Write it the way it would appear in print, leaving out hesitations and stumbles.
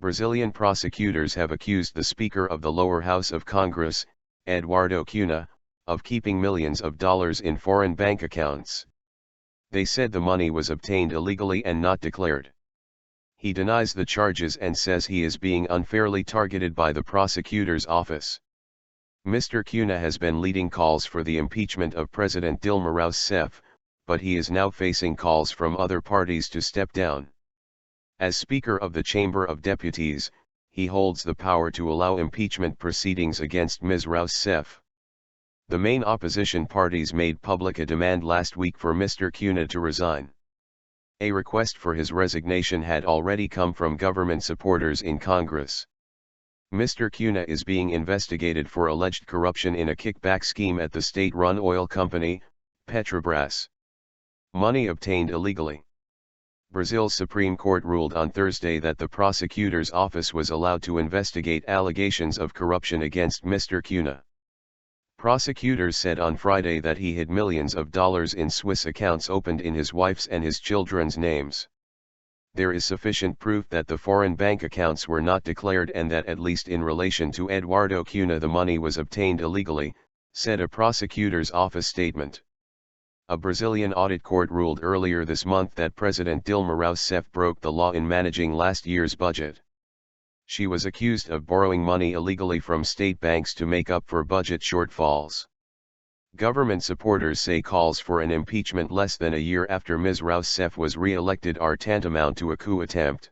Brazilian prosecutors have accused the Speaker of the lower house of Congress, Eduardo Cunha, of keeping millions of dollars in foreign bank accounts. They said the money was obtained illegally and not declared. He denies the charges and says he is being unfairly targeted by the prosecutor's office. Mr Cunha has been leading calls for the impeachment of President Dilma Rousseff, but he is now facing calls from other parties to step down. As Speaker of the Chamber of Deputies, he holds the power to allow impeachment proceedings against Ms Rousseff. The main opposition parties made public a demand last week for Mr Cunha to resign. A request for his resignation had already come from government supporters in Congress. Mr Cunha is being investigated for alleged corruption in a kickback scheme at the state-run oil company, Petrobras. Money obtained illegally. Brazil's Supreme Court ruled on Thursday that the prosecutor's office was allowed to investigate allegations of corruption against Mr Cunha. Prosecutors said on Friday that he hid millions of dollars in Swiss accounts opened in his wife's and his children's names. There is sufficient proof that the foreign bank accounts were not declared and that at least in relation to Eduardo Cunha the money was obtained illegally, said a prosecutor's office statement. A Brazilian audit court ruled earlier this month that President Dilma Rousseff broke the law in managing last year's budget. She was accused of borrowing money illegally from state banks to make up for budget shortfalls. Government supporters say calls for an impeachment less than a year after Ms Rousseff was re-elected are tantamount to a coup attempt.